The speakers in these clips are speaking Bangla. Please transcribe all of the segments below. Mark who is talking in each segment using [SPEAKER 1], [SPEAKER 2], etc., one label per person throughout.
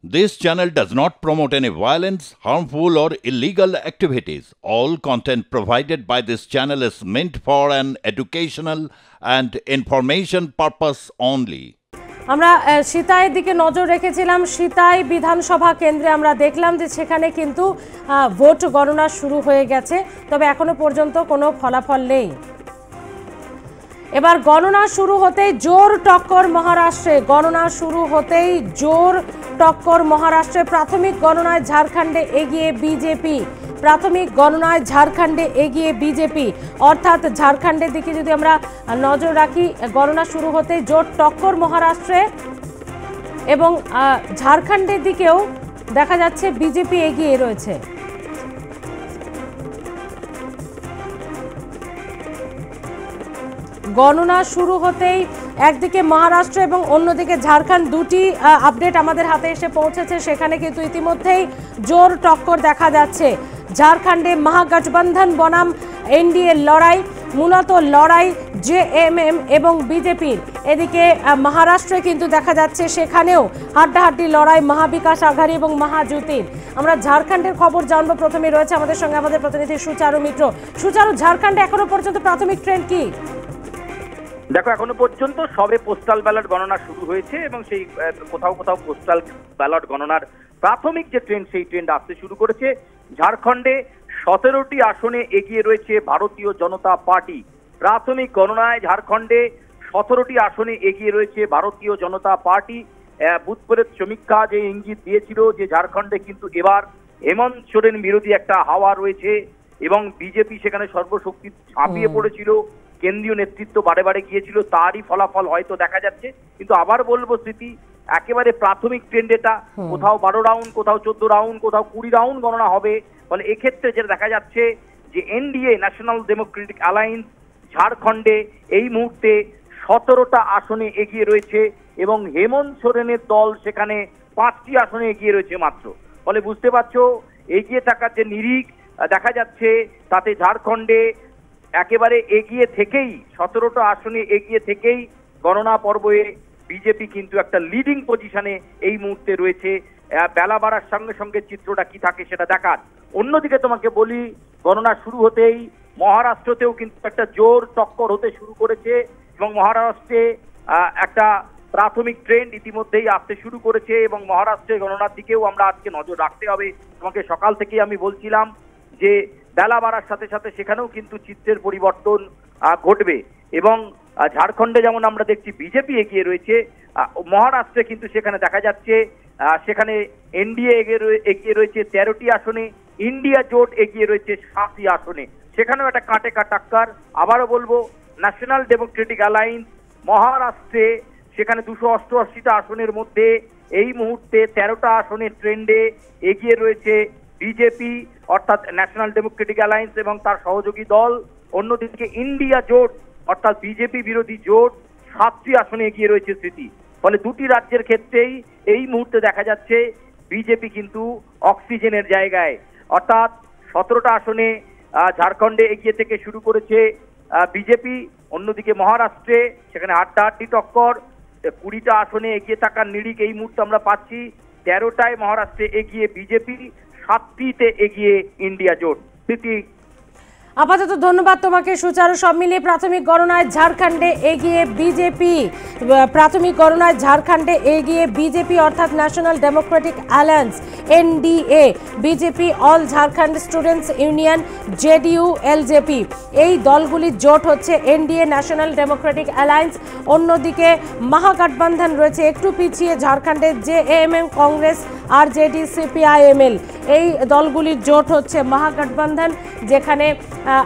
[SPEAKER 1] This channel does not promote any violence, harmful, or illegal activities. All content provided by this channel is meant for an educational and information purpose only.
[SPEAKER 2] আমরা সিতাইয়ের দিকে নজর রেখেছিলাম। সিতাই বিধানসভা কেন্দ্রে আমরা দেখলাম যে সেখানে কিন্তু ভোট গণনা শুরু হয়ে গেছে, তবে এখনো পর্যন্ত কোনো ফলাফল নেই। এবার গণনা শুরু হতেই জোর টক্কর মহারাষ্ট্রে। গণনা শুরু হতেই জোর টক্কর মহারাষ্ট্রে। প্রাথমিক গণনায় ঝাড়খণ্ডে এগিয়ে বিজেপি। প্রাথমিক গণনায় ঝাড়খণ্ডে এগিয়ে বিজেপি, অর্থাৎ ঝাড়খণ্ডের দিকে যদি আমরা নজর রাখি, গণনা শুরু হতেই জোর টক্কর মহারাষ্ট্রে এবং ঝাড়খণ্ডের দিকেও দেখা যাচ্ছে বিজেপি এগিয়ে রয়েছে। গণনা শুরু হতেই একদিকে মহারাষ্ট্র এবং অন্যদিকে ঝাড়খণ্ড, দুটি আপডেট আমাদের হাতে এসে পৌঁছেছে। সেখানে কিন্তু ইতিমধ্যেই জোর টক্কর দেখা যাচ্ছে। ঝাড়খণ্ডে মহাগঠবন্ধন বনাম এনডিএ লড়াই, মূলত লড়াই জেএমএম এবং বিজেপির। এদিকে মহারাষ্ট্রে কিন্তু দেখা যাচ্ছে সেখানেও হাড্ডাহাড্ডি লড়াই মহাবিকাশ আঘাড়ি এবং মহাজোতির। আমরা ঝাড়খণ্ডের খবর জানবো। প্রথমে রয়েছে আমাদের সঙ্গে আমাদের প্রতিনিধি সুচারু মিত্র। সুচারু, ঝাড়খণ্ডে এখনো পর্যন্ত প্রাথমিক ট্রেন্ড কি?
[SPEAKER 3] দেখো, এখনো পর্যন্ত সবে পোস্টাল ব্যালট গণনা শুরু হয়েছে এবং সেই কোথাও কোথাও পোস্টাল ব্যালট গণনার প্রাথমিক যে ট্রেন্ড, সেই ট্রেন্ড আসতে শুরু করেছে। ঝাড়খণ্ডে 17টি আসনে এগিয়ে রয়েছে ভারতীয় জনতা পার্টি। প্রাথমিক গণনায় ঝাড়খণ্ডে 17টি আসনে এগিয়ে রয়েছে ভারতীয় জনতা পার্টি। বুথপরের সমীক্ষা যে ইঙ্গিত দিয়েছিল যে ঝাড়খণ্ডে কিন্তু এবার হেমন্ত সোরেন বিরোধী একটা হাওয়া রয়েছে এবং বিজেপি সেখানে সর্বশক্তি ঝাঁপিয়ে পড়েছিল, কেন্দ্রীয় নেতৃত্ব বারে বারে গিয়েছিল, তারই ফলাফল হয়তো দেখা যাচ্ছে। কিন্তু আবার বলবো স্মৃতি, একেবারে প্রাথমিক ট্রেন্ড এটা। কোথাও 12 রাউন্ড, কোথাও 14 রাউন্ড, কোথাও 20 রাউন্ড গণনা হবে। ফলে এক্ষেত্রে যেটা দেখা যাচ্ছে যে এনডিএ ন্যাশনাল ডেমোক্রেটিক অ্যালায়েন্স ঝাড়খণ্ডে এই মুহূর্তে 17টা আসনে এগিয়ে রয়েছে এবং হেমন্ত সোরেনের দল সেখানে 5টি আসনে এগিয়ে রয়েছে মাত্র। ফলে বুঝতে পারছো এগিয়ে থাকার যে নিরিখ দেখা যাচ্ছে, তাতে ঝাড়খণ্ডে একেবারে এগিয়ে থেকেই 17টা আসনে এগিয়ে থেকেই গণনা পর্বে বিজেপি কিন্তু একটা লিডিং পজিশনে এই মুহূর্তে রয়েছে। বেলা বাড়ার সঙ্গে সঙ্গে চিত্রটা কি থাকে সেটা দেখার। অন্যদিকে তোমাকে বলি, গণনা শুরু হতেই মহারাষ্ট্রতেও কিন্তু একটা জোর টক্কর হতে শুরু করেছে এবং মহারাষ্ট্রে একটা প্রাথমিক ট্রেন্ড ইতিমধ্যেই আসতে শুরু করেছে এবং মহারাষ্ট্রের গণনার দিকেও আমরা আজকে নজর রাখতে হবে। তোমাকে সকাল থেকেই আমি বলছিলাম যে বেলা বাড়ার সাথে সাথে সেখানেও কিন্তু চিত্রের পরিবর্তন ঘটবে এবং ঝাড়খণ্ডে যেমন আমরা দেখছি বিজেপি এগিয়ে রয়েছে, মহারাষ্ট্রে কিন্তু সেখানে দেখা যাচ্ছে সেখানে এনডিএ এগিয়ে রয়েছে 13টি আসনে, ইন্ডিয়া জোট এগিয়ে রয়েছে 7টি আসনে। সেখানেও একটা কাটে টাক্কার। আবারও বলবো, ন্যাশনাল ডেমোক্রেটিক অ্যালায়েন্স মহারাষ্ট্রে সেখানে 288টা আসনের মধ্যে এই মুহূর্তে 13টা আসনের ট্রেন্ডে এগিয়ে রয়েছে বিজেপি, অর্থাৎ ন্যাশনাল ডেমোক্রেটিক অ্যালায়েন্স এবং তার সহযোগী দল। অন্যদিকে ইন্ডিয়া জোট অর্থাৎ বিজেপি বিরোধী জোট 7টি আসনে এগিয়ে রয়েছে স্মৃতি। ফলে দুটি রাজ্যের ক্ষেত্রেই এই মুহূর্তে দেখা যাচ্ছে বিজেপি কিন্তু অক্সিজেনের জায়গায়, অর্থাৎ 17টা আসনে ঝাড়খণ্ডে এগিয়ে থেকে শুরু করেছে বিজেপি। অন্যদিকে মহারাষ্ট্রে সেখানে হাড্ডাহাড্ডি টক্কর, 20টা আসনে এগিয়ে থাকার নিরিখ এই মুহূর্তে আমরা পাচ্ছি। 13টায় মহারাষ্ট্রে এগিয়ে বিজেপি, 7টিতে এগিয়ে ইন্ডিয়া জোট।
[SPEAKER 2] আপাতত ধন্যবাদ তোমাকে সুচারু। সব মিলিয়ে প্রাথমিক গণনায় ঝাড়খণ্ডে এগিয়ে বিজেপি। প্রাথমিক গণনায় ঝাড়খণ্ডে এগিয়ে বিজেপি অর্থাৎ national Democratic alliance NDA, BJP all Jharkhand students union JDU LJP, এই দলগুলির জোট হচ্ছে এনডিএ ন্যাশনাল ডেমোক্রেটিক অ্যালায়েন্স। অন্যদিকে মহাগঠবন্ধন রয়েছে একটু পিছিয়ে ঝাড়খণ্ডে জেএমএম, কংগ্রেস, আরজেডি, সিপিআইএমএল, এই দলগুলির জোট হচ্ছে মহাগঠবন্ধন। যেখানে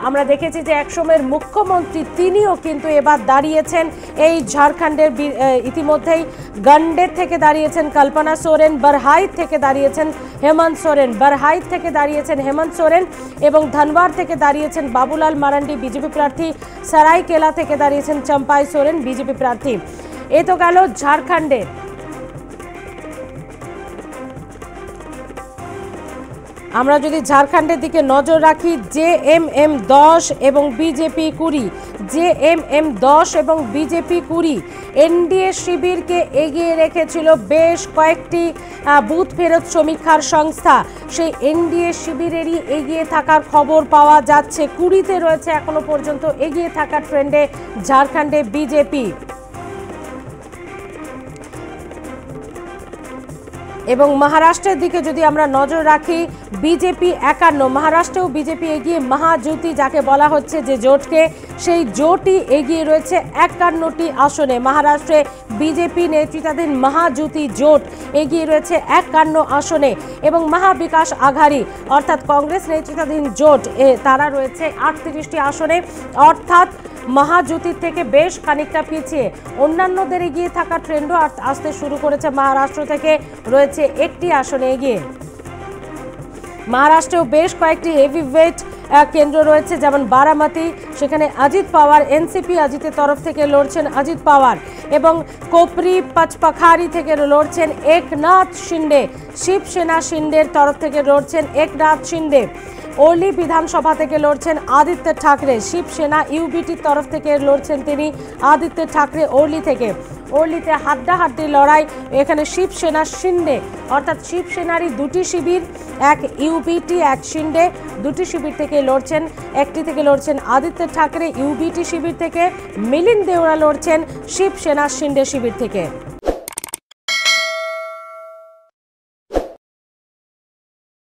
[SPEAKER 2] আমরা দেখেছি যে একসময়ের মুখ্যমন্ত্রী তিনিও কিন্তু এবার দাঁড়িয়েছেন এই ঝাড়খণ্ডের। ইতিমধ্যেই গন্ডের থেকে দাঁড়িয়েছেন কল্পনা সোরেন, বরহাইট থেকে দাঁড়িয়েছেন হেমন্ত সোরেন, বরহাইট থেকে দাঁড়িয়েছেন হেমন্ত সোরেন এবং ধনবাদ থেকে দাঁড়িয়েছেন বাবুলাল মারান্ডি বিজেপি প্রার্থী, সারাইকেলা থেকে দাঁড়িয়েছেন চম্পাই সোরেন বিজেপি প্রার্থী। এ তো গেল ঝাড়খণ্ডে। আমরা যদি ঝাড়খণ্ডের দিকে নজর রাখি, জেএমএম 10 এবং বিজেপি 20, জেএমএম 10 এবং বিজেপি 20 এনডিএ শিবিরকে এগিয়ে রেখেছিল বেশ কয়েকটি বুথ ফেরত সমীক্ষার সংস্থা। সেই এনডিএ শিবিরেরই এগিয়ে থাকার খবর পাওয়া যাচ্ছে। 20তে রয়েছে এখনো পর্যন্ত এগিয়ে থাকার ট্রেন্ডে ঝাড়খণ্ডে বিজেপি। এবং মহারাষ্ট্রের দিকে যদি আমরা নজর রাখি, বিজেপি 51, মহারাষ্ট্রেও বিজেপি এগিয়ে, মহাজোতি যাকে বলা হচ্ছে যে জোটকে, সেই জোটই এগিয়ে রয়েছে 51টি আসনে। মহারাষ্ট্রে বিজেপি নেতৃত্বাধীন মহাজোতি জোট এগিয়ে রয়েছে 51 আসনে এবং মহাবিকাশ আঘাড়ি অর্থাৎ কংগ্রেস নেতৃত্বাধীন জোট তারা রয়েছে 38টি আসনে, অর্থাৎ মহাজোতির থেকে বেশ খানিকটা পিছিয়ে। অন্যান্যদের এগিয়ে থাকা ট্রেন্ডও আসতে শুরু করেছে। মহারাষ্ট্র থেকে রয়েছে একটি আসনে এগিয়ে। মহারাষ্ট্রেও বেশ কয়েকটি হেভিওয়েট কেন্দ্র রয়েছে, যেমন বারামতি, সেখানে অজিত পাওয়ার, এনসিপি অজিতের তরফ থেকে লড়ছেন অজিত পাওয়ার, এবং কোপরি পচপাখারি থেকে লড়ছেন একনাথ শিন্ডে, শিবসেনা শিন্ডের তরফ থেকে লড়ছেন একনাথ শিন্ডে। ওলি বিধানসভা থেকে লড়ছেন আদিত্য ঠাকরে, শিবসেনা ইউবিটির তরফ থেকে লড়ছেন তিনি আদিত্য ঠাকরে ওলি থেকে। ওলিতে হাড্ডাহাড্ডি লড়াই, এখানে শিবসেনা শিন্ডে অর্থাৎ শিবসেনারই দুটি শিবির, এক ইউবিটি এক শিন্ডে, দুটি শিবির থেকে লড়ছেন। একটি থেকে লড়ছেন আদিত্য ঠাকরে ইউবিটি শিবির থেকে, মিলিন্দ দেওরা লড়ছেন শিবসেনা শিন্ডে শিবির থেকে।